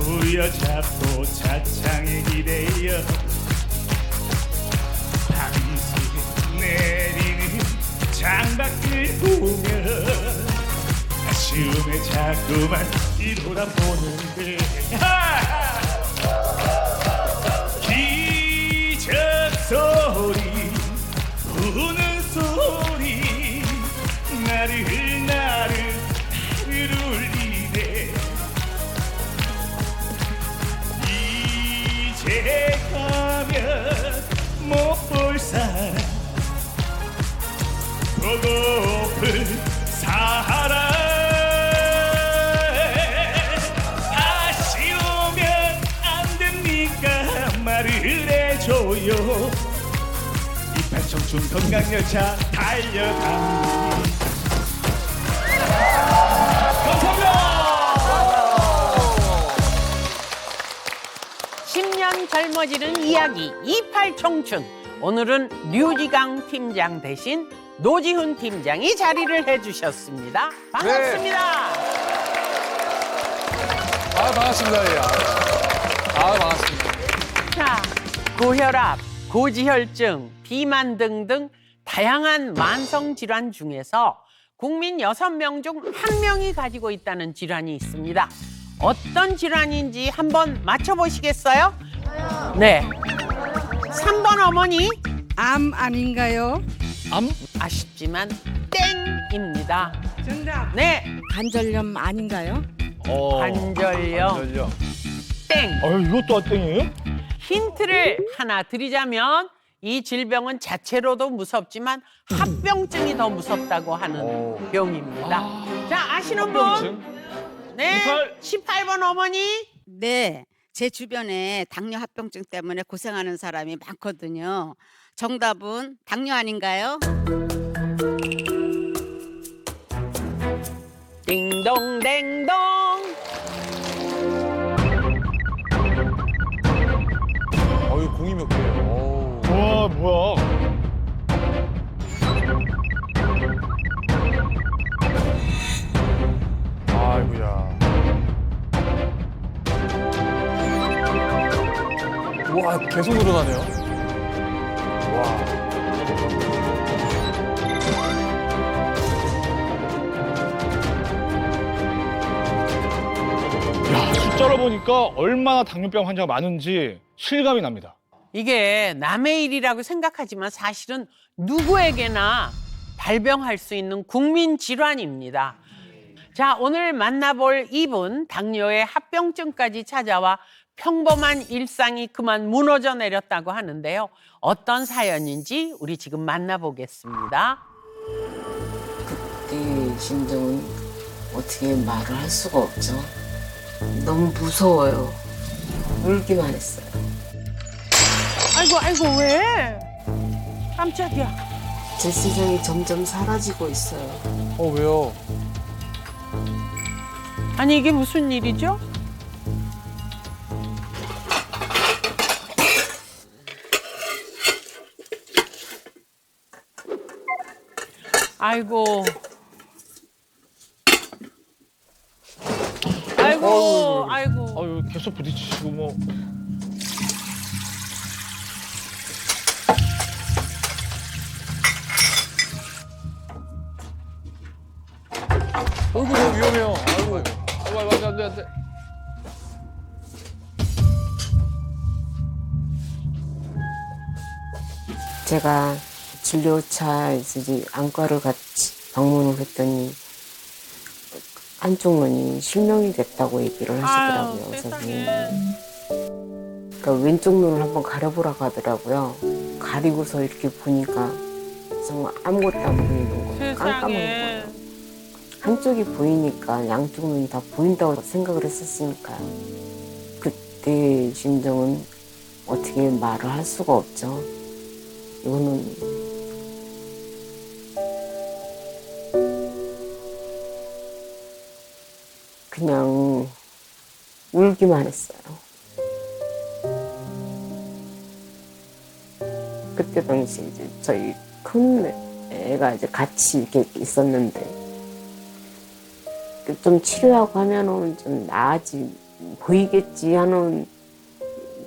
부여잡고 차창에 기대어 밤새 내리는 창밖을 보며 아쉬움에 자꾸만 뒤돌아보는데 기적 소리 우는 소리 나를 울리네 이제 가면 못 볼 사람 보고픈 사람 아쉬우면 안 됩니까 말을 해줘요 이팔 청춘 건강열차 달려갑니다. 감사합니다. 10년 젊어지는 이야기 28 청춘. 오늘은 류지강 팀장 대신 노지훈 팀장이 자리를 해주셨습니다. 반갑습니다. 반갑습니다. 예. 반갑습니다. 자, 고혈압, 고지혈증, 비만 등등 다양한 만성 질환 중에서 국민 6명 중 1명이 가지고 있다는 질환이 있습니다. 어떤 질환인지 한번 맞춰보시겠어요? 네. 3번 어머니. 암 아닌가요? 암? 아쉽지만 땡입니다. 정답. 네. 관절염 아닌가요? 관절염. 땡. 이것도 땡이에요? 힌트를 하나 드리자면 이 질병은 자체로도 무섭지만 합병증이 더 무섭다고 하는 병입니다. 자, 아시는 분? 네. 18번 어머니. 네, 제 주변에 당뇨 합병증 때문에 고생하는 사람이 많거든요. 정답은 당뇨 아닌가요? 띵동댕동. 공이 몇 개예요? 와 뭐야? 아이고야. 와, 계속 늘어나네요. 와. 야, 숫자로 보니까 얼마나 당뇨병 환자가 많은지 실감이 납니다. 이게 남의 일이라고 생각하지만 사실은 누구에게나 발병할 수 있는 국민 질환입니다. 자, 오늘 만나볼 이분 당뇨의 합병증까지 찾아와 평범한 일상이 그만 무너져 내렸다고 하는데요. 어떤 사연인지 우리 지금 만나보겠습니다. 그때 심정은 어떻게 말을 할 수가 없죠. 너무 무서워요. 울기만 했어요. 아이고 왜? 깜짝이야. 제 세상이 점점 사라지고 있어요. 왜요? 아니 이게 무슨 일이죠? 아이고. 아이고. 아유 계속 부딪히시고 뭐. 너무 위험해요. 아이고, 안 돼. 제가 진료차에서 이제 안과를 같이 방문을 했더니 한쪽 눈이 실명이 됐다고 얘기를 하시더라고요. 세상에. 그러니까 왼쪽 눈을 한번 가려보라고 하더라고요. 가리고서 이렇게 보니까 정말 아무것도 안 보이는 거예요. 깜깜한 거예요. 한쪽이 보이니까 양쪽 눈이 다 보인다고 생각을 했었으니까요. 그때 심정은 어떻게 말을 할 수가 없죠. 이거는 그냥 울기만 했어요. 그때 당시 이제 저희 큰 애가 이제 같이 이렇게 있었는데 좀 치료하고 하면은 좀 보이겠지 하는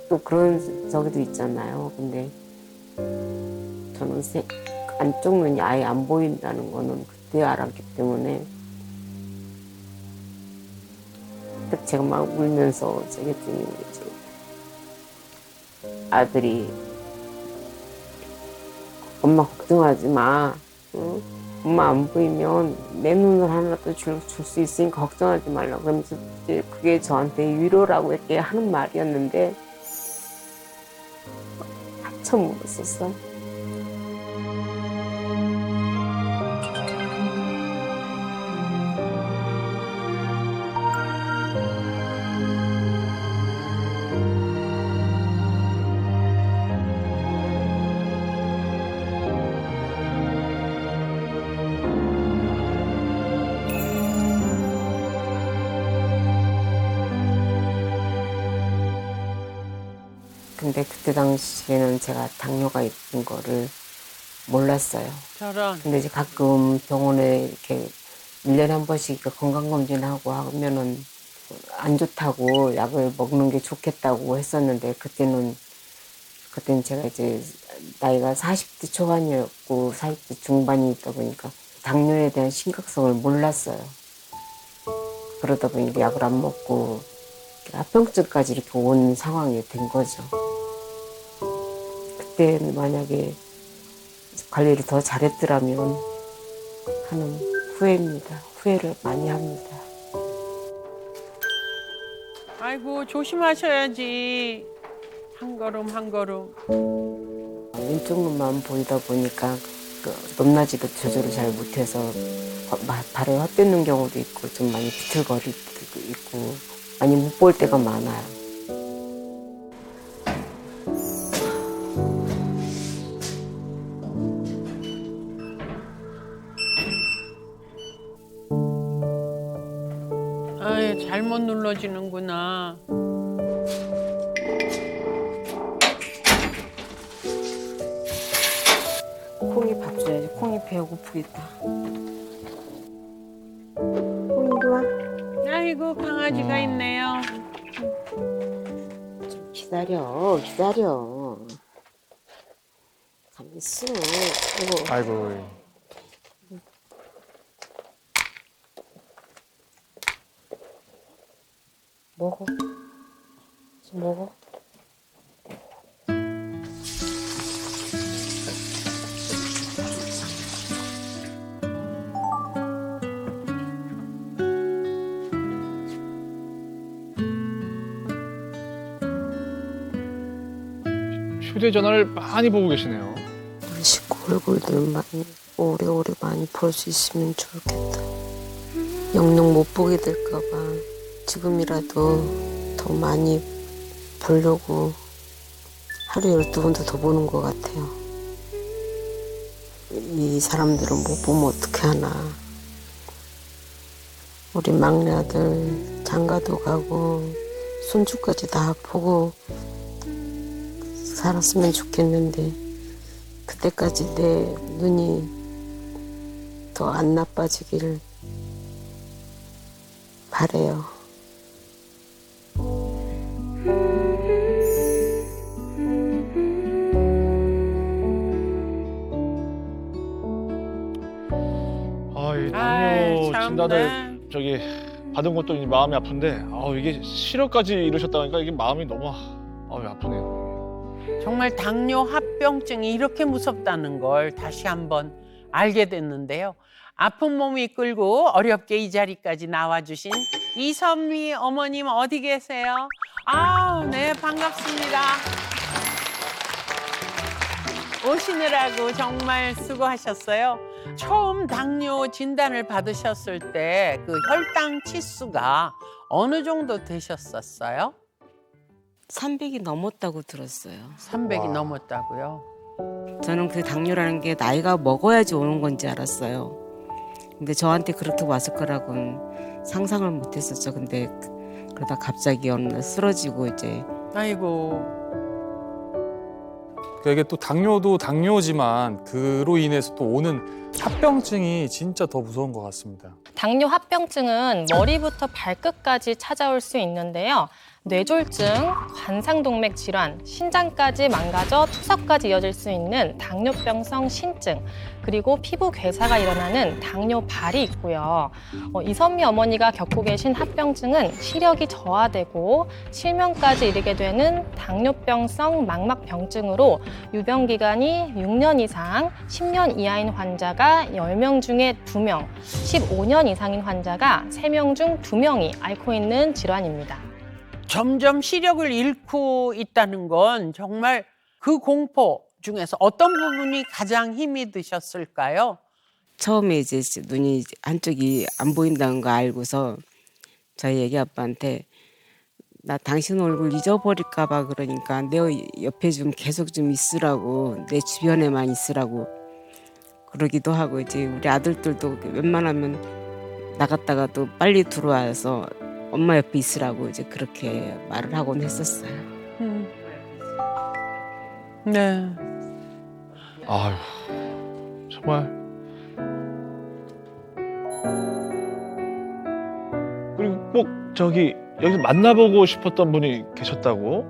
또 그런 저기도 있잖아요. 근데 저는 안쪽 눈이 아예 안 보인다는 거는 그때 알았기 때문에 딱 제가 막 울면서 저랬더니 이제 아들이 엄마 걱정하지 마. 응? 엄마 안 보이면 내 눈을 하나라도 줄 수 있으니까 걱정하지 말라. 그러면서 이제 그게 저한테 위로라고 이렇게 하는 말이었는데 한참 울었었어. 근데 그때 당시에는 제가 당뇨가 있는 거를 몰랐어요. 저런. 근데 이제 가끔 병원에 이렇게 1년에 한 번씩 건강검진하고 하면은 안 좋다고 약을 먹는 게 좋겠다고 했었는데 그때는 제가 이제 나이가 40대 초반이었고 40대 중반이다 보니까 당뇨에 대한 심각성을 몰랐어요. 그러다 보니까 약을 안 먹고 합병증까지 이렇게 온 상황이 된 거죠. 그때 만약에 관리를 더 잘했더라면 하는 후회입니다. 후회를 많이 합니다. 아이고 조심하셔야지. 한 걸음 한 걸음. 왼쪽 눈만 보이다 보니까 높낮이도 조절을 잘 못해서 발에 헛되는 경우도 있고 좀 많이 비틀거릴 때도 있고 많이 못 볼 때가 많아요. 아이 잘못 눌러지는구나. 콩이 밥 줘야지. 콩이 배고프겠다. 콩이 이리 와. 아이고 강아지가 있네요. 좀 기다려. 가만히 있어. 아이고. 먹어. 좀 먹어. 휴대전화를 많이 보고 계시네요. 우리 식구 얼굴들 많이 오래오래 많이 볼 수 있으면 좋겠다. 영영 못 보게 될까 봐 지금이라도 더 많이 보려고 하루에 12번도 더 보는 것 같아요. 이 사람들은 못 보면 어떻게 하나. 우리 막내 아들 장가도 가고 손주까지 다 보고 살았으면 좋겠는데 그때까지 내 눈이 더 안 나빠지기를 바래요. 이 아이, 당뇨 참네. 진단을 저기 받은 것도 이제 마음이 아픈데 이게 실효까지 이루셨다니까 이게 마음이 너무 아프네요. 정말 당뇨 합병증이 이렇게 무섭다는 걸 다시 한번 알게 됐는데요. 아픈 몸 이끌고 어렵게 이 자리까지 나와주신 이선미 어머님 어디 계세요? 네, 반갑습니다. 오시느라고 정말 수고하셨어요. 처음 당뇨 진단을 받으셨을 때 그 혈당 치수가 어느 정도 되셨었어요? 300이 넘었다고 들었어요. 300이 와. 넘었다고요? 저는 그 당뇨라는 게 나이가 먹어야지 오는 건지 알았어요. 근데 저한테 그렇게 왔을 거라고는 상상을 못 했었죠. 근데 그러다 갑자기 어느 날 쓰러지고 이제 아이고. 그러니까 이게 또 당뇨도 당뇨지만 그로 인해서 또 오는 합병증이 진짜 더 무서운 것 같습니다. 당뇨 합병증은 머리부터 발끝까지 찾아올 수 있는데요. 뇌졸중, 관상동맥 질환, 신장까지 망가져 투석까지 이어질 수 있는 당뇨병성 신증, 그리고 피부 괴사가 일어나는 당뇨발이 있고요. 이선미 어머니가 겪고 계신 합병증은 시력이 저하되고 실명까지 이르게 되는 당뇨병성 망막병증으로 유병 기간이 6년 이상, 10년 이하인 환자가 10명 중에 2명, 15년 이상인 환자가 3명 중 2명이 앓고 있는 질환입니다. 점점 시력을 잃고 있다는 건 정말 그 공포 중에서 어떤 부분이 가장 힘이 드셨을까요? 처음에 이제 눈이 한쪽이 안 보인다는 거 알고서 저희 애기 아빠한테 나 당신 얼굴 잊어버릴까 봐 그러니까 내 옆에 좀 계속 좀 있으라고, 내 주변에만 있으라고 그러기도 하고, 이제 우리 아들들도 웬만하면 나갔다가 또 빨리 들어와서 엄마 옆에 있으라고 이제 그렇게 말을 하곤 했었어요. 네. 아유, 정말. 그리고 꼭 저기 여기서 만나보고 싶었던 분이 계셨다고?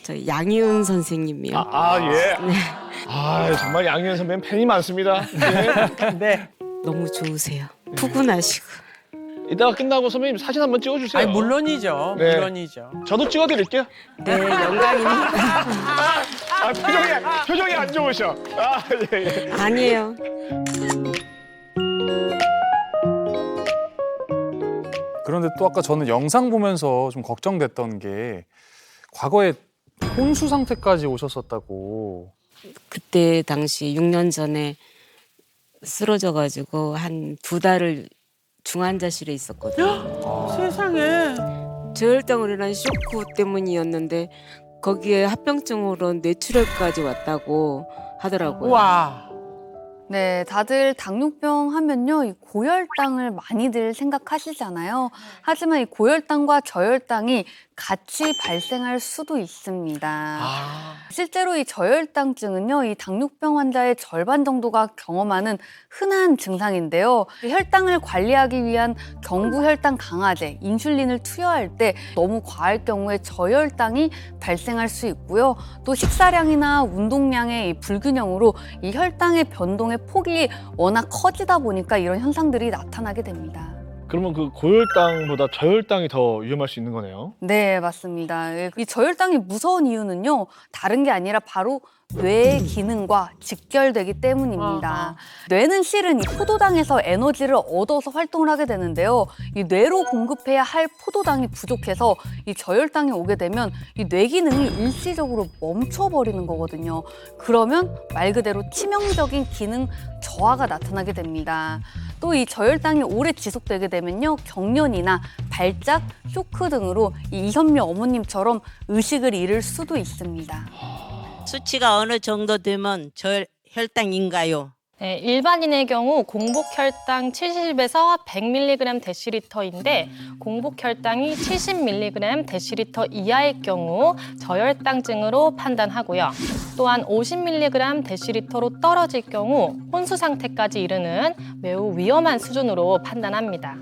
저 양희은 선생님이요. 예. 네. 아, 정말 양희은 선배님 팬이 많습니다. 네. 네. 너무 좋으세요. 푸근하시고. 이따가 끝나고 선배님 사진 한번 찍어주세요. 아니, 물론이죠. 네. 물론이죠. 저도 찍어드릴게요. 네, 영광입니다. 표정이 안 좋으셔. 예. 아니에요. 그런데 또 아까 저는 영상 보면서 좀 걱정됐던 게 과거에 혼수 상태까지 오셨었다고. 그때 당시 6년 전에 쓰러져가지고 한 2달을 중환자실에 있었거든요. 세상에. 저혈당으로 인한 쇼크 때문이었는데 거기에 합병증으로 뇌출혈까지 왔다고 하더라고요. 와. 네, 다들 당뇨병 하면요, 이 고혈당을 많이들 생각하시잖아요. 하지만 이 고혈당과 저혈당이 같이 발생할 수도 있습니다. 실제로 이 저혈당증은요, 이 당뇨병 환자의 절반 정도가 경험하는 흔한 증상인데요. 혈당을 관리하기 위한 경부혈당 강화제, 인슐린을 투여할 때 너무 과할 경우에 저혈당이 발생할 수 있고요. 또 식사량이나 운동량의 이 불균형으로 이 혈당의 변동의 폭이 워낙 커지다 보니까 이런 현상들이 나타나게 됩니다. 그러면 그 고혈당보다 저혈당이 더 위험할 수 있는 거네요. 네, 맞습니다. 이 저혈당이 무서운 이유는요, 다른 게 아니라 바로 뇌의 기능과 직결되기 때문입니다. 뇌는 실은 이 포도당에서 에너지를 얻어서 활동을 하게 되는데요. 이 뇌로 공급해야 할 포도당이 부족해서 이 저혈당이 오게 되면 이 뇌 기능이 일시적으로 멈춰버리는 거거든요. 그러면 말 그대로 치명적인 기능 저하가 나타나게 됩니다. 또 이 저혈당이 오래 지속되게 되면요, 경련이나 발작, 쇼크 등으로 이 이선미 어머님처럼 의식을 잃을 수도 있습니다. 수치가 어느 정도 되면 저혈당인가요? 네, 일반인의 경우 공복혈당 70에서 100mg 데시리터인데 공복혈당이 70mg 데시리터 이하의 경우 저혈당증으로 판단하고요. 또한 50mg 데시리터로 떨어질 경우 혼수 상태까지 이르는 매우 위험한 수준으로 판단합니다.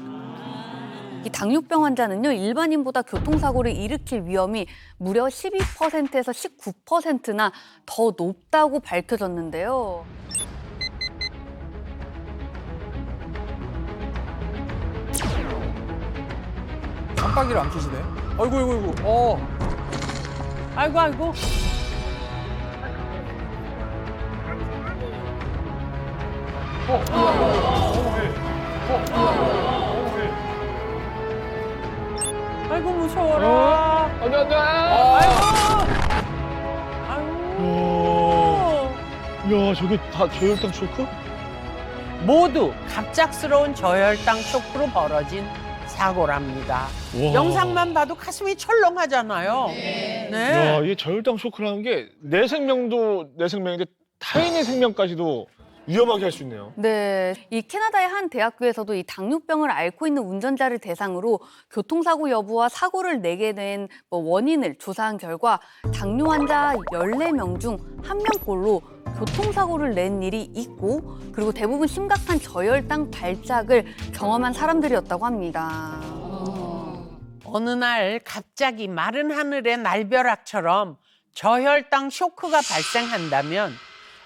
이 당뇨병 환자는요, 일반인보다 교통사고를 일으킬 위험이 무려 12%에서 19%나 더 높다고 밝혀졌는데요. 깜빡이를 안 켜시네. 아이고, 아이고, 아이고. 아이고, 아이고. 아이고, 무서워라. 안 돼, 안 돼. 아이고. 야, 저게 다 저혈당 쇼크? 모두 갑작스러운 저혈당 쇼크로 벌어진 사고랍니다. 와. 영상만 봐도 가슴이 철렁하잖아요. 네. 야, 이게 저혈당 쇼크라는 게 내 생명도 내 생명인데 타인의 생명까지도 위험하게 할 수 있네요. 네, 이 캐나다의 한 대학교에서도 이 당뇨병을 앓고 있는 운전자를 대상으로 교통사고 여부와 사고를 내게 된 원인을 조사한 결과 당뇨 환자 14명 중 1명꼴로 교통사고를 낸 일이 있고 그리고 대부분 심각한 저혈당 발작을 경험한 사람들이었다고 합니다. 어느 날 갑자기 마른 하늘의 날벼락처럼 저혈당 쇼크가 발생한다면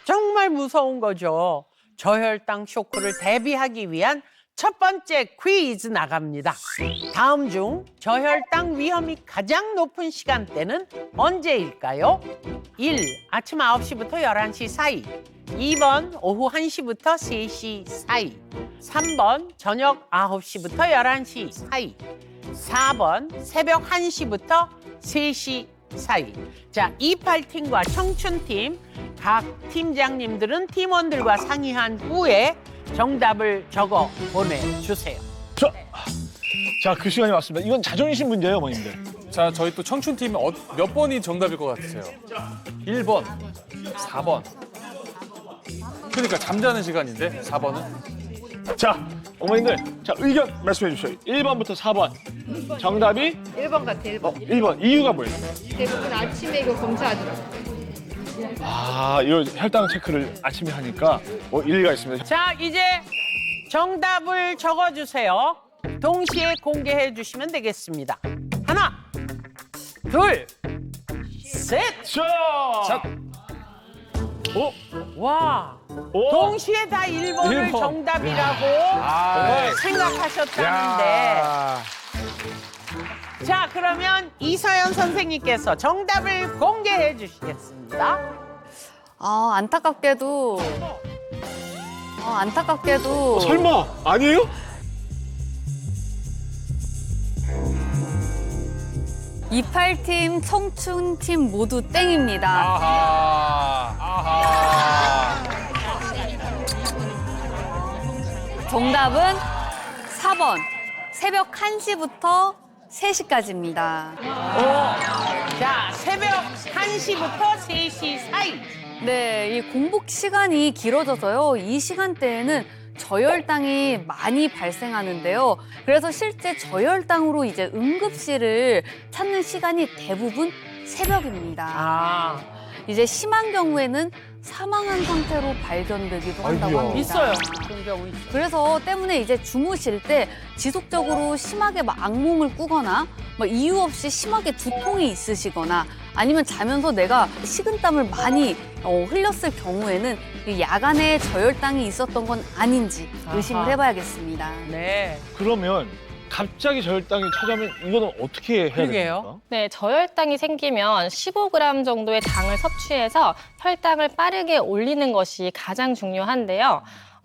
정말 무서운 거죠. 저혈당 쇼크를 대비하기 위한 첫 번째 퀴즈 나갑니다. 다음 중 저혈당 위험이 가장 높은 시간대는 언제일까요? 1. 아침 9시부터 11시 사이. 2번 오후 1시부터 3시 사이. 3번 저녁 9시부터 11시 사이. 4번 새벽 1시부터 3시 사이. 자, 28팀과 청춘팀 각 팀장님들은 팀원들과 상의한 후에 정답을 적어 보내주세요. 자, 그 시간이 왔습니다. 이건 자존심 문제예요, 어머님들. 자, 저희 또 청춘팀 몇 번이 정답일 것 같으세요? 1번, 4번. 그러니까 잠자는 시간인데 4번은? 자, 어머님들, 자, 의견 말씀해 주세요. 1번부터 4번. 정답이 1번 같아, 1번. 1번. 이유가 뭐예요? 대부분 아침에 이거 검사하더라고. 아, 이거 혈당 체크를 아침에 하니까 일리가 있습니다. 자, 이제 정답을 적어주세요. 동시에 공개해 주시면 되겠습니다. 하나, 둘, 셋. 자, 와, 오. 동시에 다 1번을 1번. 정답이라고 아, 생각하셨다는데. 야. 자, 그러면 이서연 선생님께서 정답을 공개해 주시겠습니다. 안타깝게도 설마 아니에요? 이팔팀 청춘팀 모두 땡입니다. 아하. 정답은 4번 새벽 1시부터 3시까지입니다. 자, 새벽 1시부터 3시 사이. 네, 이 공복 시간이 길어져서요. 이 시간대에는 저혈당이 많이 발생하는데요. 그래서 실제 저혈당으로 이제 응급실을 찾는 시간이 대부분 새벽입니다. 이제 심한 경우에는 사망한 상태로 발견되기도 한다고 아이고야. 합니다. 있어요. 그런 경우 있어요. 그래서 때문에 이제 주무실 때 지속적으로 심하게 악몽을 꾸거나 이유 없이 심하게 두통이 있으시거나 아니면 자면서 내가 식은땀을 많이 흘렸을 경우에는 이 야간에 저혈당이 있었던 건 아닌지 의심을 아하. 해봐야겠습니다. 네. 그러면 갑자기 저혈당이 찾아오면 이거는 어떻게 해야 그러게요. 됩니까? 네, 저혈당이 생기면 15g 정도의 당을 섭취해서 혈당을 빠르게 올리는 것이 가장 중요한데요.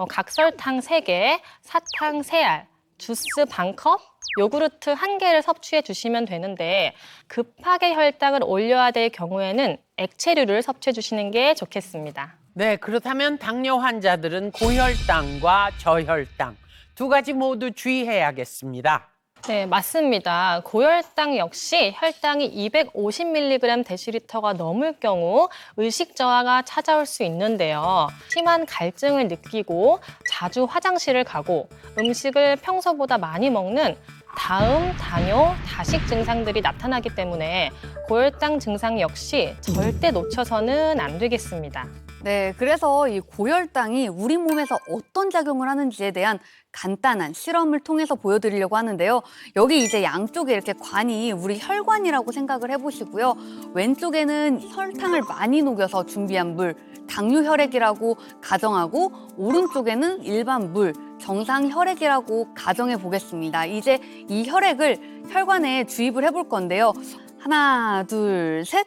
각설탕 3개, 사탕 3알, 주스 반컵, 요구르트 1개를 섭취해 주시면 되는데 급하게 혈당을 올려야 될 경우에는 액체류를 섭취해 주시는 게 좋겠습니다. 네, 그렇다면 당뇨 환자들은 고혈당과 저혈당 두 가지 모두 주의해야겠습니다. 네, 맞습니다. 고혈당 역시 혈당이 250mg/dl가 넘을 경우 의식 저하가 찾아올 수 있는데요. 심한 갈증을 느끼고 자주 화장실을 가고 음식을 평소보다 많이 먹는 다음 당뇨, 다식 증상들이 나타나기 때문에 고혈당 증상 역시 절대 놓쳐서는 안 되겠습니다. 네, 그래서 이 고혈당이 우리 몸에서 어떤 작용을 하는지에 대한 간단한 실험을 통해서 보여드리려고 하는데요. 여기 이제 양쪽에 이렇게 관이 우리 혈관이라고 생각을 해보시고요. 왼쪽에는 설탕을 많이 녹여서 준비한 물, 당뇨 혈액이라고 가정하고 오른쪽에는 일반 물, 정상 혈액이라고 가정해 보겠습니다. 이제 이 혈액을 혈관에 주입을 해볼 건데요. 하나, 둘, 셋.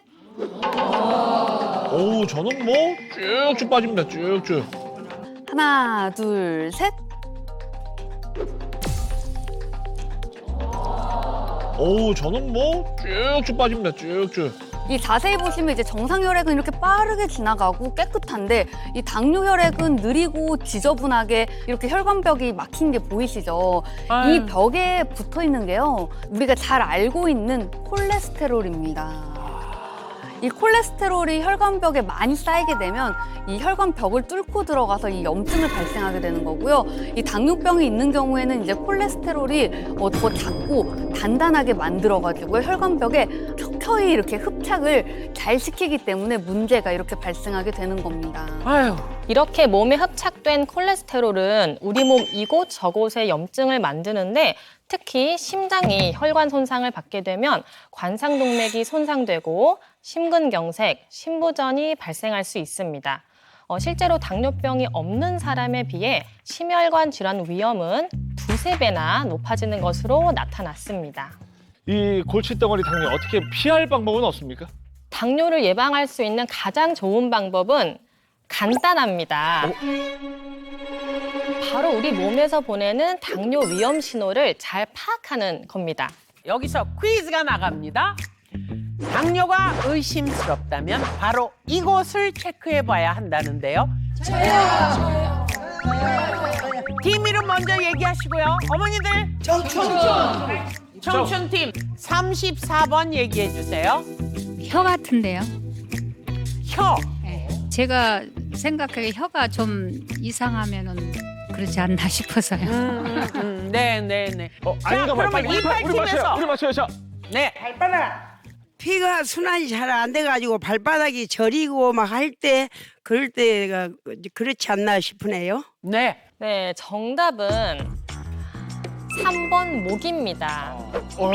오, 저는 뭐 쭉쭉 빠집니다. 쭉쭉. 하나, 둘, 셋. 오, 저는 뭐 쭉쭉 빠집니다. 쭉쭉. 이 자세히 보시면 이제 정상 혈액은 이렇게 빠르게 지나가고 깨끗한데 이 당뇨 혈액은 느리고 지저분하게 이렇게 혈관벽이 막힌 게 보이시죠? 아유. 이 벽에 붙어 있는 게요. 우리가 잘 알고 있는 콜레스테롤입니다. 이 콜레스테롤이 혈관벽에 많이 쌓이게 되면 이 혈관벽을 뚫고 들어가서 이 염증을 발생하게 되는 거고요. 이 당뇨병이 있는 경우에는 이제 콜레스테롤이 더 작고 단단하게 만들어가지고 혈관벽에 켜켜이 이렇게 흡착을 잘 시키기 때문에 문제가 이렇게 발생하게 되는 겁니다. 아유, 이렇게 몸에 흡착된 콜레스테롤은 우리 몸 이곳저곳에 염증을 만드는데 특히 심장이 혈관 손상을 받게 되면 관상동맥이 손상되고 심근경색, 심부전이 발생할 수 있습니다. 실제로 당뇨병이 없는 사람에 비해 심혈관 질환 위험은 2~3배나 높아지는 것으로 나타났습니다. 이 골칫덩어리 당뇨 어떻게 피할 방법은 없습니까? 당뇨를 예방할 수 있는 가장 좋은 방법은 간단합니다. 바로 우리 몸에서 보내는 당뇨 위험 신호를 잘 파악하는 겁니다. 여기서 퀴즈가 나갑니다. 당뇨가 의심스럽다면 바로 이곳을 체크해봐야 한다는데요. 팀 이름 먼저 얘기하시고요. 어머니들. 청춘팀 34번 얘기해 주세요. 혀 같은데요. 혀. 제가 생각하기에 혀가 좀 이상하면은 그렇지 않나 싶어서요. 네네네. 아닌가 봐요. 그러면 우리 이팔팀에서 맞춰요. 자. 네. 피가 순환이 잘 안 돼가지고 발바닥이 저리고 막 할 때 그럴 때가 그렇지 않나 싶으네요. 네. 네, 정답은 3번 목입니다. 오.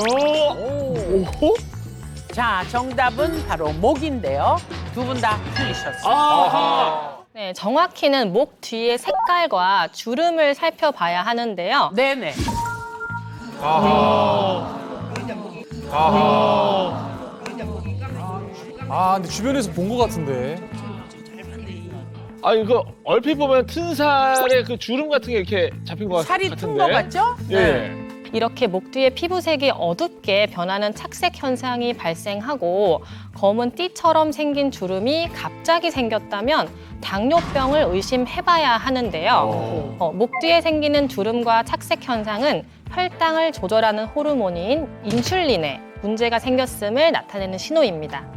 자, 정답은 바로 목인데요. 두 분 다 틀리셨어요. 아하. 네, 정확히는 목 뒤의 색깔과 주름을 살펴봐야 하는데요. 네네. 근데 주변에서 본 것 같은데. 아 이거 얼핏 보면 튼 살에 그 주름 같은 게 이렇게 잡힌 것 살이 같은데. 튼 거 같죠? 예. 이렇게 목 뒤의 피부색이 어둡게 변하는 착색 현상이 발생하고 검은 띠처럼 생긴 주름이 갑자기 생겼다면 당뇨병을 의심해봐야 하는데요. 목 뒤에 생기는 주름과 착색 현상은 혈당을 조절하는 호르몬인 인슐린에 문제가 생겼음을 나타내는 신호입니다.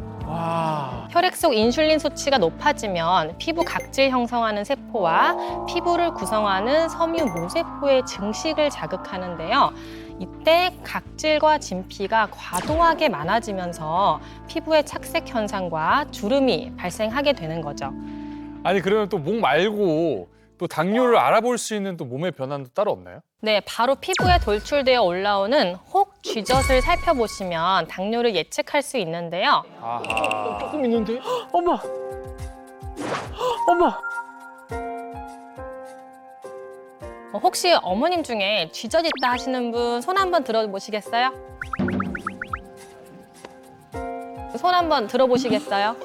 혈액 속 인슐린 수치가 높아지면 피부 각질 형성하는 세포와 피부를 구성하는 섬유 모세포의 증식을 자극하는데요. 이때 각질과 진피가 과도하게 많아지면서 피부의 착색 현상과 주름이 발생하게 되는 거죠. 아니 그러면 또 목 말고 또 당뇨를 알아볼 수 있는 또 몸의 변화는 따로 없나요? 네, 바로 피부에 돌출되어 올라오는 혹 쥐젖을 살펴보시면 당뇨를 예측할 수 있는데요. 아하. 조금 있는데? 어머. 어머. 혹시 어머님 중에 쥐젖 있다 하시는 분 손 한번 들어보시겠어요? 손 한번 들어보시겠어요?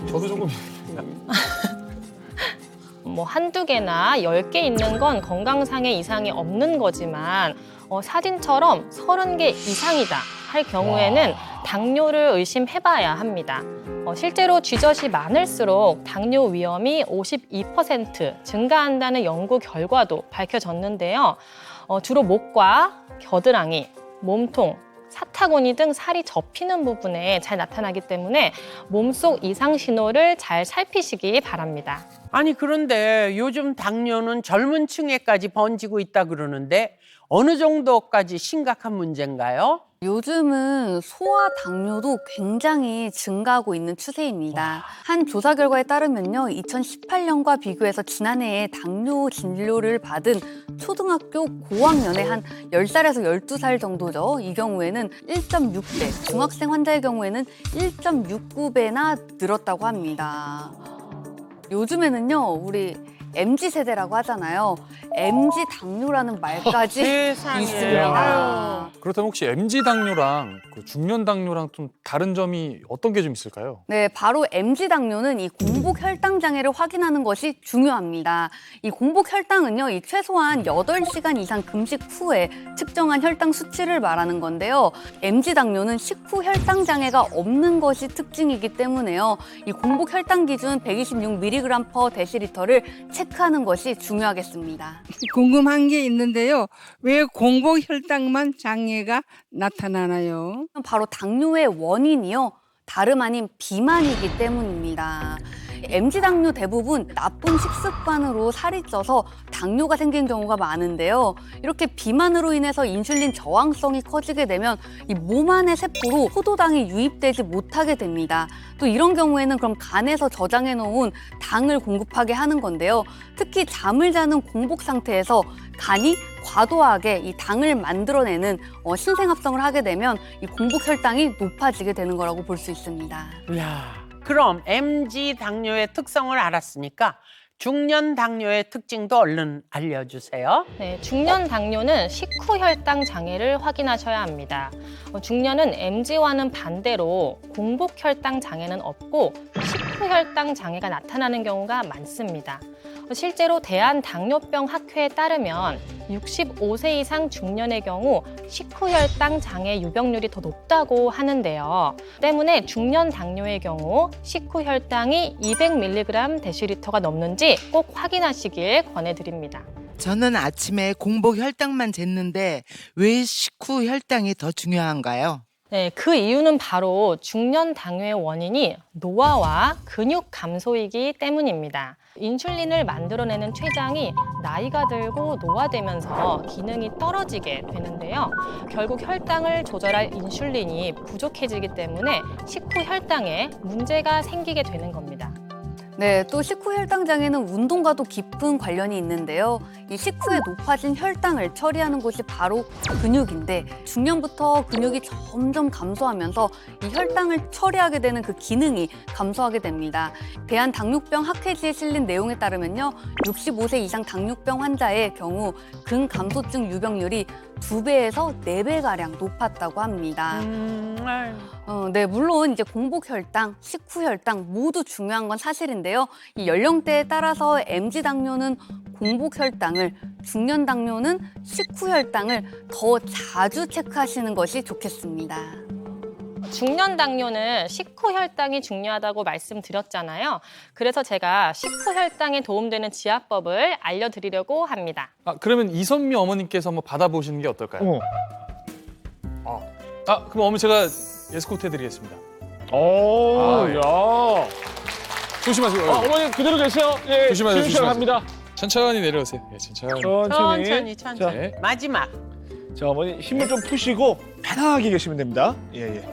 저도 조금. 뭐 한두 개나 10개 있는 건 건강상의 이상이 없는 거지만 사진처럼 30개 이상이다 할 경우에는 당뇨를 의심해봐야 합니다. 실제로 쥐젖이 많을수록 당뇨 위험이 52% 증가한다는 연구 결과도 밝혀졌는데요. 주로 목과 겨드랑이, 몸통, 사타구니 등 살이 접히는 부분에 잘 나타나기 때문에 몸속 이상 신호를 잘 살피시기 바랍니다. 아니 그런데 요즘 당뇨는 젊은 층에까지 번지고 있다 그러는데 어느 정도까지 심각한 문제인가요? 요즘은 소아 당뇨도 굉장히 증가하고 있는 추세입니다. 한 조사 결과에 따르면요, 2018년과 비교해서 지난해에 당뇨 진료를 받은 초등학교 고학년의 한 10살에서 12살 정도죠. 이 경우에는 1.6배, 중학생 환자의 경우에는 1.69배나 늘었다고 합니다. 요즘에는요, 우리 MZ세대라고 하잖아요. MZ 당뇨라는 말까지 세상에. 있습니다. 그렇다면 혹시 MZ 당뇨랑 그 중년 당뇨랑 좀 다른 점이 어떤 게 좀 있을까요? 네, 바로 MZ 당뇨는 이 공복 혈당 장애를 확인하는 것이 중요합니다. 이 공복 혈당은요, 이 최소한 8시간 이상 금식 후에 측정한 혈당 수치를 말하는 건데요. MZ 당뇨는 식후 혈당 장애가 없는 것이 특징이기 때문에요. 이 공복 혈당 기준 126mg/dl를 체크하는 것이 중요하겠습니다. 궁금한 게 있는데요. 왜 공복 혈당만 장애가 나타나나요? 바로 당뇨의 원인이요. 다름 아닌 비만이기 때문입니다. MZ 당뇨 대부분 나쁜 식습관으로 살이 쪄서 당뇨가 생긴 경우가 많은데요. 이렇게 비만으로 인해서 인슐린 저항성이 커지게 되면 이 몸 안의 세포로 포도당이 유입되지 못하게 됩니다. 또 이런 경우에는 그럼 간에서 저장해 놓은 당을 공급하게 하는 건데요. 특히 잠을 자는 공복 상태에서 간이 과도하게 이 당을 만들어내는 신생합성을 하게 되면 이 공복 혈당이 높아지게 되는 거라고 볼 수 있습니다. 이야, 그럼 MZ 당뇨의 특성을 알았으니까 중년 당뇨의 특징도 얼른 알려주세요. 네, 중년 당뇨는 식후 혈당 장애를 확인하셔야 합니다. 중년은 MZ와는 반대로 공복 혈당 장애는 없고 식후 혈당 장애가 나타나는 경우가 많습니다. 실제로 대한당뇨병학회에 따르면 65세 이상 중년의 경우 식후 혈당 장애 유병률이 더 높다고 하는데요. 때문에 중년 당뇨의 경우 식후 혈당이 200mg 데시리터가 넘는지 꼭 확인하시길 권해드립니다. 저는 아침에 공복 혈당만 쟀는데 왜 식후 혈당이 더 중요한가요? 네, 그 이유는 바로 중년 당뇨의 원인이 노화와 근육 감소이기 때문입니다. 인슐린을 만들어내는 췌장이 나이가 들고 노화되면서 기능이 떨어지게 되는데요. 결국 혈당을 조절할 인슐린이 부족해지기 때문에 식후 혈당에 문제가 생기게 되는 겁니다. 네, 또 식후 혈당 장애는 운동과도 깊은 관련이 있는데요. 이 식후에 높아진 혈당을 처리하는 곳이 바로 근육인데 중년부터 근육이 점점 감소하면서 이 혈당을 처리하게 되는 그 기능이 감소하게 됩니다. 대한당뇨병학회지에 실린 내용에 따르면요, 65세 이상 당뇨병 환자의 경우 근감소증 유병률이 2배에서 4배가량 높았다고 합니다. 네, 물론 이제 공복 혈당, 식후 혈당 모두 중요한 건 사실인데요. 이 연령대에 따라서 MZ 당뇨는 공복 혈당을, 중년 당뇨는 식후 혈당을 더 자주 체크하시는 것이 좋겠습니다. 중년 당뇨는 식후 혈당이 중요하다고 말씀드렸잖아요. 그래서 제가 식후 혈당에 도움되는 지압법을 알려드리려고 합니다. 그러면 이선미 어머님께서 한번 받아보시는 게 어떨까요? 그럼 어머니 제가 에스코트 해드리겠습니다. 야. 조심하세요. 어머니 그대로 계세요. 예, 조심하세요. 시작합니다. 천천히 내려오세요. 예, 천천히. 천천히. 네. 마지막. 자, 어머니 힘을 좀 푸시고 편하게 계시면 됩니다. 예.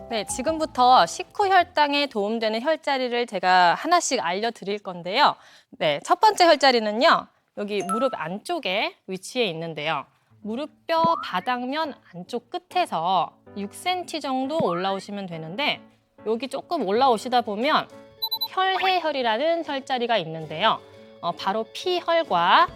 네, 지금부터 식후 혈당에 도움되는 혈자리를 제가 하나씩 알려드릴 건데요. 네, 첫 번째 혈자리는요, 여기 무릎 안쪽에 위치해 있는데요. 무릎뼈 바닥면 안쪽 끝에서 6cm 정도 올라오시면 되는데, 여기 조금 올라오시다 보면 혈해혈이라는 혈자리가 있는데요. 바로 피혈과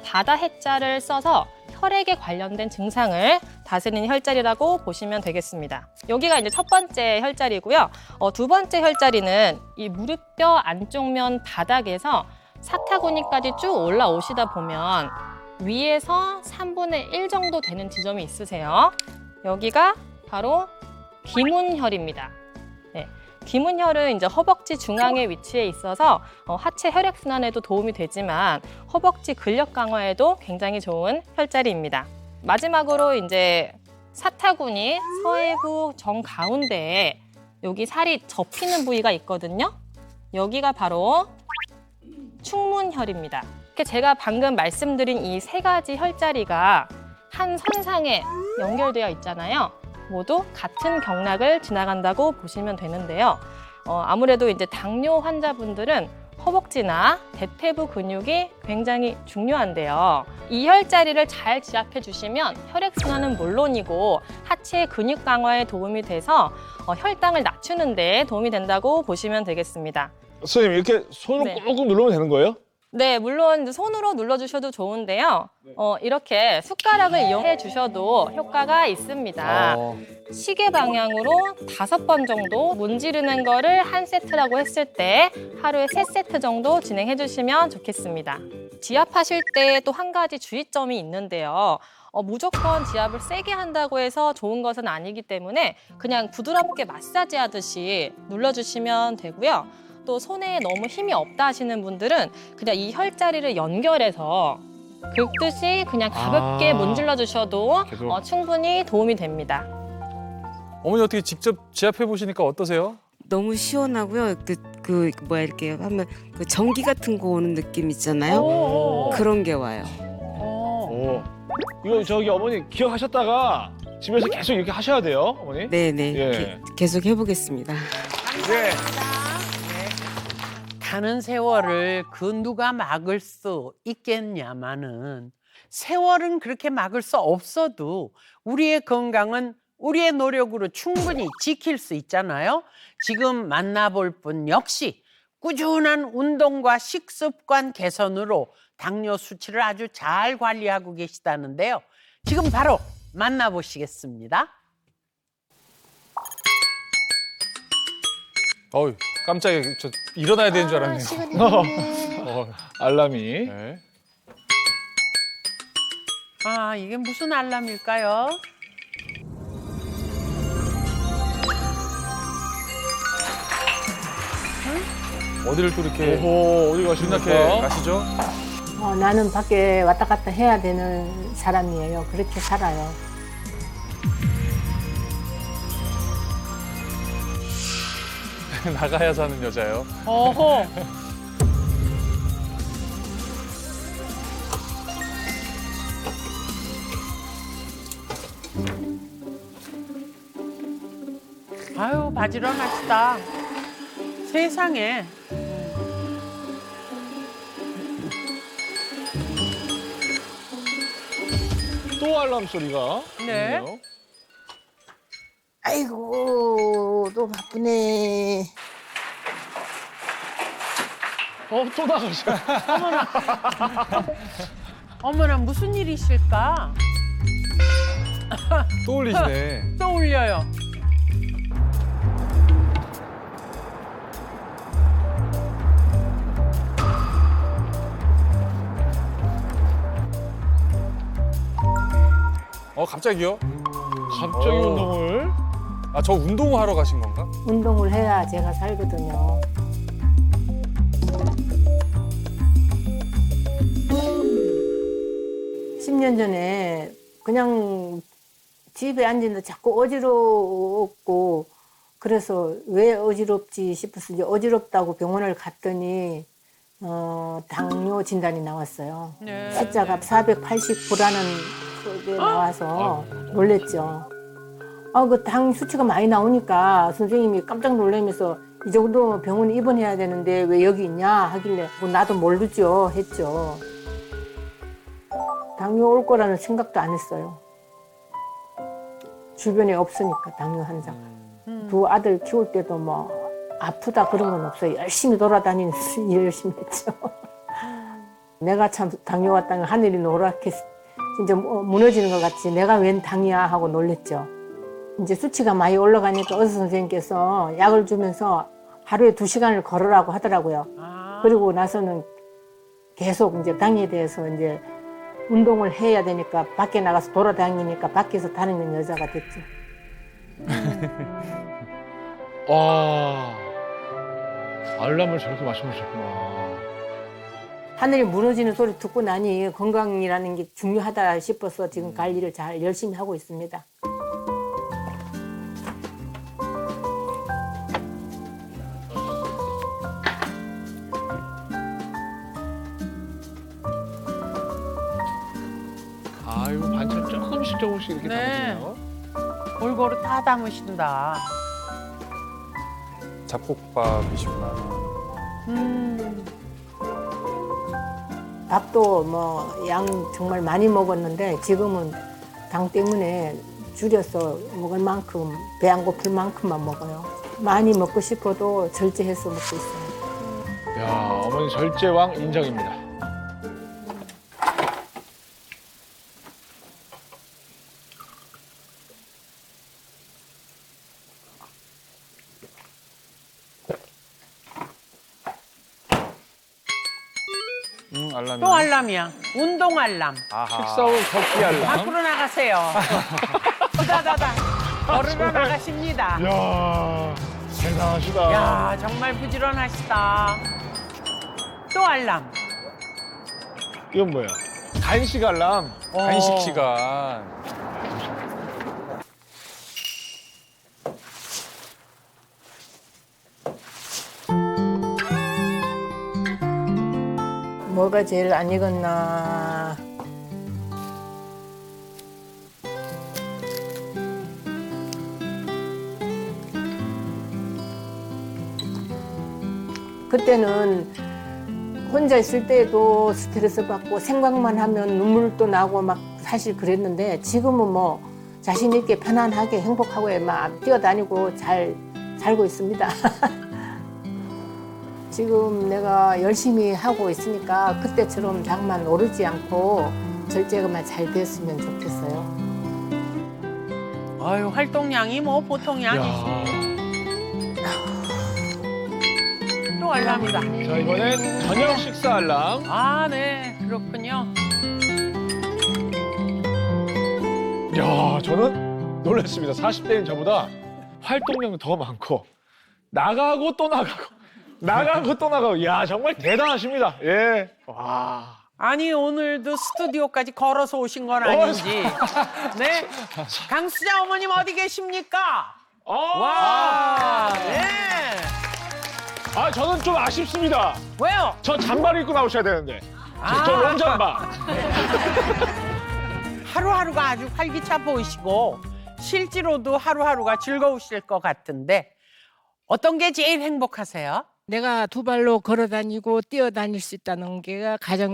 바다 해자를 써서 혈액에 관련된 증상을 다스리는 혈자리라고 보시면 되겠습니다. 여기가 이제 첫 번째 혈자리고요. 두 번째 혈자리는 이 무릎뼈 안쪽면 바닥에서 사타구니까지 쭉 올라오시다 보면 위에서 3분의 1 정도 되는 지점이 있으세요. 여기가 바로 기문혈입니다. 네. 기문혈은 이제 허벅지 중앙에 위치해 있어서 하체 혈액순환에도 도움이 되지만 허벅지 근력 강화에도 굉장히 좋은 혈자리입니다. 마지막으로 이제 사타구니 서해부 정가운데에 여기 살이 접히는 부위가 있거든요. 여기가 바로 충문혈입니다. 이렇게 제가 방금 말씀드린 이 세 가지 혈자리가 한 선상에 연결되어 있잖아요. 모두 같은 경락을 지나간다고 보시면 되는데요. 아무래도 이제 당뇨 환자분들은 허벅지나 대퇴부 근육이 굉장히 중요한데요. 이 혈자리를 잘 지압해 주시면 혈액순환은 물론이고 하체 근육 강화에 도움이 돼서 혈당을 낮추는 데 도움이 된다고 보시면 되겠습니다. 선생님, 이렇게 손으로 꾹꾹 누르면 되는 거예요? 네, 물론 손으로 눌러주셔도 좋은데요. 이렇게 숟가락을 이용해 주셔도 효과가 있습니다. 시계 방향으로 5번 정도 문지르는 거를 한 세트라고 했을 때 하루에 3세트 정도 진행해 주시면 좋겠습니다. 지압하실 때 또 한 가지 주의점이 있는데요. 무조건 지압을 세게 한다고 해서 좋은 것은 아니기 때문에 그냥 부드럽게 마사지 하듯이 눌러주시면 되고요. 또 손에 너무 힘이 없다 하시는 분들은 그냥 이 혈자리를 연결해서 긁듯이 그냥 가볍게 문질러 주셔도 충분히 도움이 됩니다. 어머니 어떻게 직접 지압해 보시니까 어떠세요? 너무 시원하고요. 뭐야 이렇게 하면 그 전기 같은 거 오는 느낌 있잖아요. 그런 게 와요. 오. 이거 저기 어머니 기억하셨다가 집에서 계속 이렇게 하셔야 돼요, 어머니. 네네. 예. 계속 해보겠습니다. 네. 가는 세월을 그 누가 막을 수 있겠냐마는 세월은 그렇게 막을 수 없어도 우리의 건강은 우리의 노력으로 충분히 지킬 수 있잖아요. 지금 만나볼 분 역시 꾸준한 운동과 식습관 개선으로 당뇨 수치를 아주 잘 관리하고 계시다는데요. 지금 바로 만나보시겠습니다. 어이, 깜짝이야. 저 일어나야 되는 줄 알았네요. 알람이. 네. 아, 이게 무슨 알람일까요? 어디를 또 이렇게 오호, 어디 신나게 가십니까? 가시죠? 나는 밖에 왔다 갔다 해야 되는 사람이에요. 그렇게 살아요. 나가야 사는 여자요. 어허. 아유, 바지런하시다. 세상에. 또 알람 소리가. 네. 있네요. 아이고, 또 바쁘네. 또 나가셔. 어머나, 무슨 일이실까? 또 올리시네. 또 울려요. 갑자기요? 갑자기 운동을? 아, 저 운동하러 가신 건가? 운동을 해야 제가 살거든요. 십 년 전에 그냥 집에 앉는데 자꾸 어지럽고 그래서 왜 어지럽지 싶어서 이제 어지럽다고 병원을 갔더니 당뇨 진단이 나왔어요. 네. 숫자가 489라는 게 나와서 놀랬죠. 그 당 수치가 많이 나오니까 선생님이 깜짝 놀라면서 이 정도 병원에 입원해야 되는데 왜 여기 있냐 하길래 나도 모르죠 했죠. 당뇨 올 거라는 생각도 안 했어요. 주변에 없으니까 당뇨 환자가. 두 아들 키울 때도 뭐 아프다 그런 건 없어요. 열심히 돌아다니면서 일 열심히 했죠. 내가 참 당뇨 왔다면 하늘이 노랗게 진짜 무너지는 것 같지. 내가 웬 당이야 하고 놀랬죠. 이제 수치가 많이 올라가니까 의사 선생님께서 약을 주면서 하루에 2시간을 걸으라고 하더라고요. 그리고 나서는 계속 이제 당에 대해서 이제 운동을 해야 되니까 밖에 나가서 돌아다니니까 밖에서 다니는 여자가 됐죠. 와. 알람을 저렇게 맞춰놓으셨구나. 하늘이 무너지는 소리 듣고 나니 건강이라는 게 중요하다 싶어서 지금 관리를 잘 열심히 하고 있습니다. 아유, 반찬 조금씩 이렇게 네. 담으세요. 골고루 다 담으신다. 잡곡밥이시구나. 밥도 뭐 양 정말 많이 먹었는데 지금은 당 때문에 줄여서 먹을 만큼 배 안 고플 만큼만 먹어요. 많이 먹고 싶어도 절제해서 먹고 있어요. 야, 어머니 절제왕 인정입니다. 알람이. 또 알람이야. 운동 알람. 식사 후 걷기 알람. 밖으로 나가세요. 후다다다. 걸으러 나가십니다. 이야, 대단하시다. 야, 정말 부지런하시다. 또 알람. 이건 뭐야? 간식 알람. 간식 시간. 뭐가 제일 안 익었나. 그때는 혼자 있을 때도 스트레스 받고 생각만 하면 눈물도 나고 막 사실 그랬는데 지금은 뭐 자신 있게 편안하게 행복하고 막 뛰어다니고 잘 살고 있습니다. 지금 내가 열심히 하고 있으니까 그때처럼 장만 오르지 않고 절제만 잘 됐으면 좋겠어요. 아유, 활동량이 뭐 보통이 아니지. 또 알람이다. 자, 이번엔 저녁 식사 알람. 아, 네. 그렇군요. 야, 저는 놀랐습니다. 40대인 저보다 활동량이 더 많고 나가고 또 나가고 나가고 또 나가고. 야, 정말 대단하십니다. 예. 와. 아니, 오늘도 스튜디오까지 걸어서 오신 건 아닌지. 네. 강수자 어머님 어디 계십니까? 와. 네. 아, 저는 좀 아쉽습니다. 왜요? 저 잠바를 입고 나오셔야 되는데. 저 롱잠바. 하루하루가 아주 활기차 보이시고 실제로도 하루하루가 즐거우실 것 같은데 어떤 게 제일 행복하세요? 내가 두 발로 걸어 다니고 뛰어 다닐 수 있다는 게 가장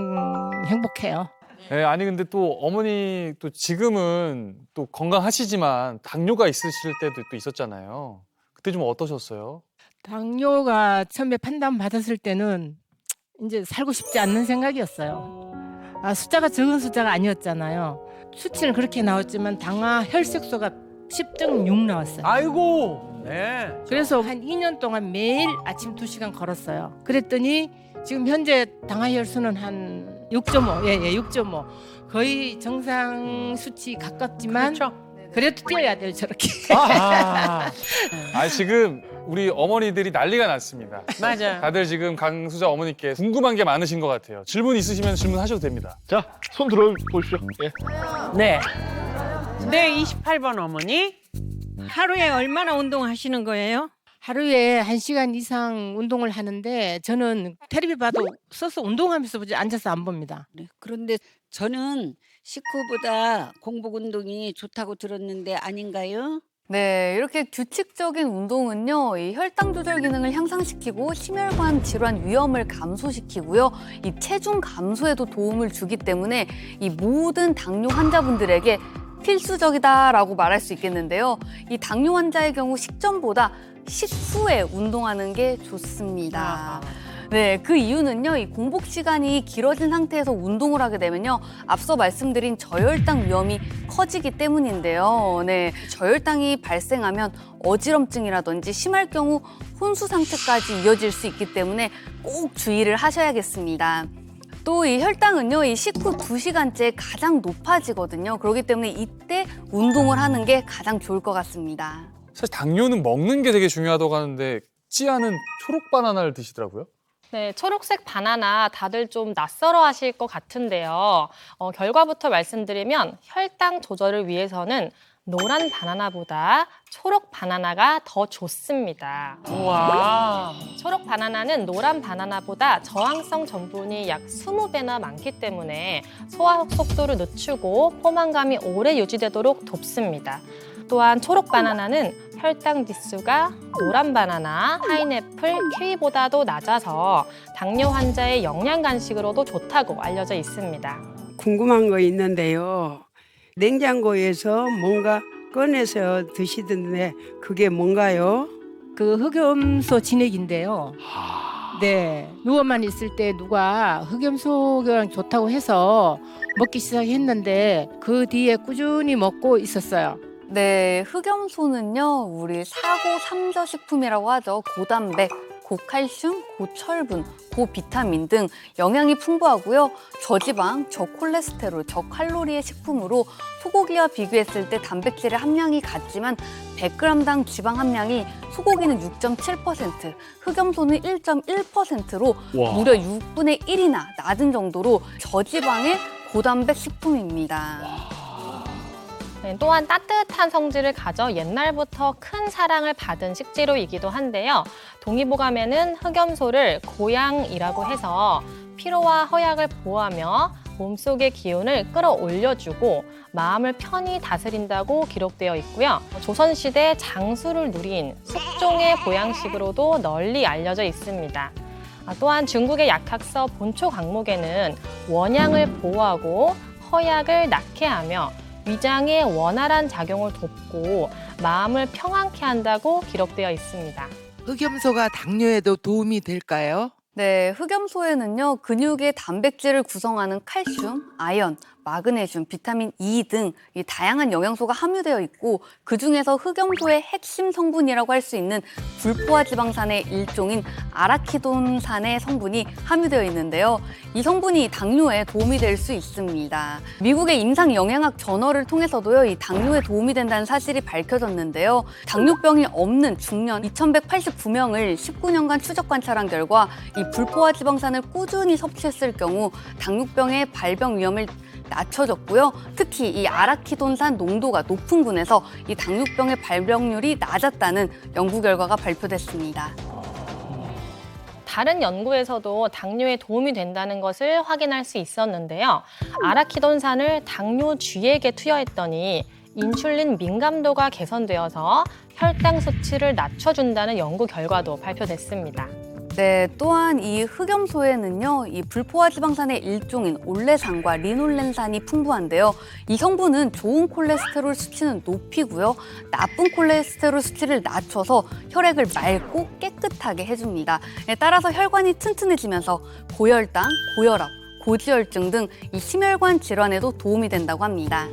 행복해요. 네, 아니 근데 또 어머니 또 지금은 또 건강하시지만 당뇨가 있으실 때도 또 있었잖아요. 그때 좀 어떠셨어요? 당뇨가 처음에 판단 받았을 때는 이제 살고 싶지 않는 생각이었어요. 아, 숫자가 적은 숫자가 아니었잖아요. 수치는 그렇게 나왔지만 당화 혈색소가 10.6 나왔어요. 아이고. 네. 그래서 한 2년 동안 매일 아침 2시간 걸었어요. 그랬더니 지금 현재 당화 혈수는 한 6.5. 예, 6.5. 거의 정상 수치 가깝지만 그렇죠. 그래도 뛰어야 돼요, 저렇게. 아, 지금 우리 어머니들이 난리가 났습니다. 맞아요. 다들 지금 강수자 어머니께 궁금한 게 많으신 것 같아요. 질문 있으시면 질문하셔도 됩니다. 자, 손 들어 보십시오. 예. 네. 네, 28번 어머니. 하루에 얼마나 운동하시는 거예요? 하루에 1시간 이상 운동을 하는데 저는 텔레비 봐도 써서 운동하면서 보지 앉아서 안 봅니다. 네, 그런데 저는 식후보다 공복 운동이 좋다고 들었는데 아닌가요? 네, 이렇게 규칙적인 운동은요, 이 혈당 조절 기능을 향상시키고 심혈관 질환 위험을 감소시키고요, 이 체중 감소에도 도움을 주기 때문에 이 모든 당뇨 환자분들에게 필수적이다라고 말할 수 있겠는데요. 이 당뇨 환자의 경우 식전보다 식후에 운동하는 게 좋습니다. 네, 그 이유는요, 이 공복 시간이 길어진 상태에서 운동을 하게 되면요, 앞서 말씀드린 저혈당 위험이 커지기 때문인데요. 네, 저혈당이 발생하면 어지럼증이라든지 심할 경우 혼수 상태까지 이어질 수 있기 때문에 꼭 주의를 하셔야겠습니다. 또 이 혈당은요, 이 식후 2시간째 가장 높아지거든요. 그렇기 때문에 이때 운동을 하는 게 가장 좋을 것 같습니다. 사실 당뇨는 먹는 게 되게 중요하다고 하는데 찌아는 초록 바나나를 드시더라고요. 네, 초록색 바나나 다들 좀 낯설어 하실 것 같은데요. 결과부터 말씀드리면 혈당 조절을 위해서는 노란 바나나보다 초록 바나나가 더 좋습니다. 와. 초록 바나나는 노란 바나나보다 저항성 전분이 약 20배나 많기 때문에 소화 속도를 늦추고 포만감이 오래 유지되도록 돕습니다. 또한 초록 바나나는 혈당 지수가 노란 바나나, 파인애플, 키위보다도 낮아서 당뇨 환자의 영양 간식으로도 좋다고 알려져 있습니다. 궁금한 거 있는데요. 냉장고에서 뭔가 꺼내서 드시던데 그게 뭔가요? 그 흑염소 진액인데요. 네, 누워만 있을 때 누가 흑염소가 좋다고 해서 먹기 시작했는데 그 뒤에 꾸준히 먹고 있었어요. 네, 흑염소는요, 우리 사고 삼저 식품이라고 하죠. 고단백, 고칼슘, 고철분, 고비타민 등 영양이 풍부하고요. 저지방, 저콜레스테롤, 저칼로리의 식품으로 소고기와 비교했을 때 단백질의 함량이 같지만 100g당 지방 함량이 소고기는 6.7%, 흑염소는 1.1%로 와. 무려 6분의 1이나 낮은 정도로 저지방의 고단백 식품입니다. 네, 또한 따뜻한 성질을 가져 옛날부터 큰 사랑을 받은 식재료이기도 한데요. 동의보감에는 흑염소를 고양이라고 해서 피로와 허약을 보호하며 몸속의 기운을 끌어올려주고 마음을 편히 다스린다고 기록되어 있고요. 조선시대 장수를 누린 숙종의 보양식으로도 널리 알려져 있습니다. 또한 중국의 약학서 본초 강목에는 원양을 보호하고 허약을 낫게 하며 위장의 원활한 작용을 돕고 마음을 평안케 한다고 기록되어 있습니다. 흑염소가 당뇨에도 도움이 될까요? 네, 흑염소에는요, 근육의 단백질을 구성하는 칼슘, 아연, 마그네슘, 비타민 E 등 이 다양한 영양소가 함유되어 있고 그중에서 흑염소의 핵심 성분이라고 할 수 있는 불포화 지방산의 일종인 아라키돈산의 성분이 함유되어 있는데요. 이 성분이 당뇨에 도움이 될 수 있습니다. 미국의 임상영양학 저널을 통해서도요, 이 당뇨에 도움이 된다는 사실이 밝혀졌는데요. 당뇨병이 없는 중년 2,189명을 19년간 추적 관찰한 결과 이 불포화 지방산을 꾸준히 섭취했을 경우 당뇨병의 발병 위험을 낮춰졌고요. 특히 이 아라키돈산 농도가 높은 군에서 이 당뇨병의 발병률이 낮았다는 연구 결과가 발표됐습니다. 다른 연구에서도 당뇨에 도움이 된다는 것을 확인할 수 있었는데요. 아라키돈산을 당뇨쥐에게 투여했더니 인슐린 민감도가 개선되어서 혈당 수치를 낮춰준다는 연구 결과도 발표됐습니다. 네, 또한 이 흑염소에는요, 이 불포화 지방산의 일종인 올레산과 리놀렌산이 풍부한데요. 이 성분은 좋은 콜레스테롤 수치는 높이고요, 나쁜 콜레스테롤 수치를 낮춰서 혈액을 맑고 깨끗하게 해줍니다. 따라서 혈관이 튼튼해지면서 고혈당, 고혈압, 고지혈증 등 이 심혈관 질환에도 도움이 된다고 합니다.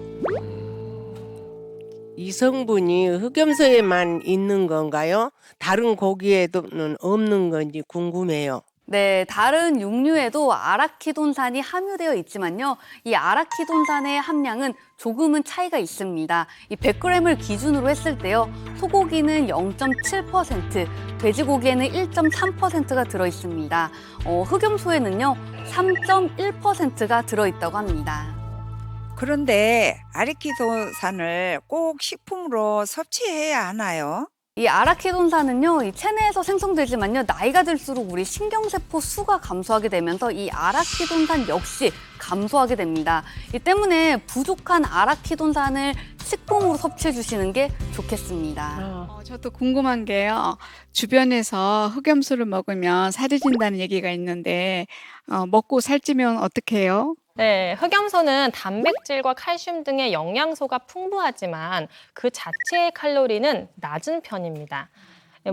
이 성분이 흑염소에만 있는 건가요? 다른 고기에는 없는 건지 궁금해요. 네, 다른 육류에도 아라키돈산이 함유되어 있지만요. 이 아라키돈산의 함량은 조금은 차이가 있습니다. 이 100g을 기준으로 했을 때요. 소고기는 0.7%, 돼지고기에는 1.3%가 들어있습니다. 흑염소에는요, 3.1%가 들어있다고 합니다. 그런데 아라키돈산을 꼭 식품으로 섭취해야 하나요? 이 아라키돈산은요, 이 체내에서 생성되지만요, 나이가 들수록 우리 신경세포 수가 감소하게 되면서 이 아라키돈산 역시 감소하게 됩니다. 이 때문에 부족한 아라키돈산을 식품으로 섭취해 주시는 게 좋겠습니다. 저도 궁금한 게요. 주변에서 흑염소를 먹으면 살이 찐다는 얘기가 있는데 먹고 살찌면 어떻게 해요? 네, 흑염소는 단백질과 칼슘 등의 영양소가 풍부하지만 그 자체의 칼로리는 낮은 편입니다.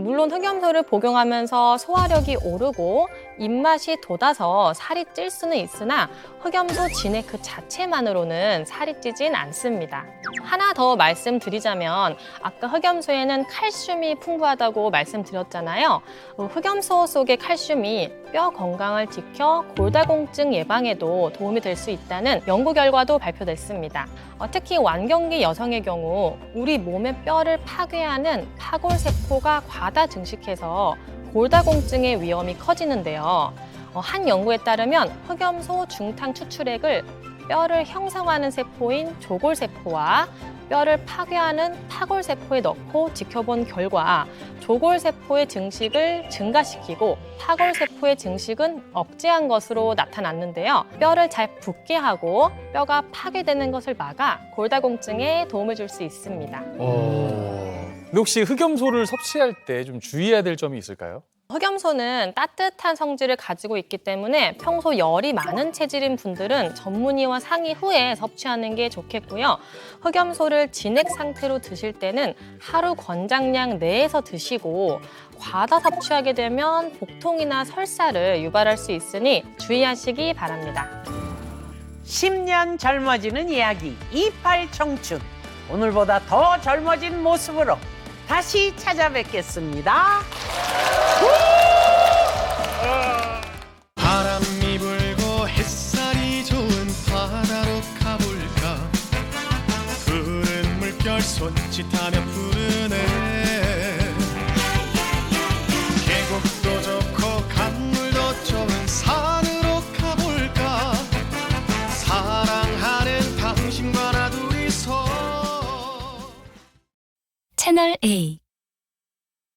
물론 흑염소를 복용하면서 소화력이 오르고 입맛이 돋아서 살이 찔 수는 있으나 흑염소 진액 그 자체만으로는 살이 찌진 않습니다. 하나 더 말씀드리자면 아까 흑염소에는 칼슘이 풍부하다고 말씀드렸잖아요. 흑염소 속의 칼슘이 뼈 건강을 지켜 골다공증 예방에도 도움이 될 수 있다는 연구 결과도 발표됐습니다. 특히 완경기 여성의 경우 우리 몸의 뼈를 파괴하는 파골세포가 과다 증식해서 골다공증의 위험이 커지는데요. 한 연구에 따르면 흑염소 중탕 추출액을 뼈를 형성하는 세포인 조골세포와 뼈를 파괴하는 파골세포에 넣고 지켜본 결과 조골세포의 증식을 증가시키고 파골세포의 증식은 억제한 것으로 나타났는데요. 뼈를 잘 붙게 하고 뼈가 파괴되는 것을 막아 골다공증에 도움을 줄 수 있습니다. 근데 혹시 흑염소를 섭취할 때 좀 주의해야 될 점이 있을까요? 흑염소는 따뜻한 성질을 가지고 있기 때문에 평소 열이 많은 체질인 분들은 전문의와 상의 후에 섭취하는 게 좋겠고요. 흑염소를 진액 상태로 드실 때는 하루 권장량 내에서 드시고 과다 섭취하게 되면 복통이나 설사를 유발할 수 있으니 주의하시기 바랍니다. 10년 젊어지는 이야기 28청춘. 오늘보다 더 젊어진 모습으로 다시 찾아뵙겠습니다. 바람이 불고 햇살이 좋은 바다로 가볼까. 푸른 물결 손짓하며 푸르네. 계곡도 좋고 강물도 좋은 산으로 가볼까. 사랑하는 당신과 나 둘이서. 채널 A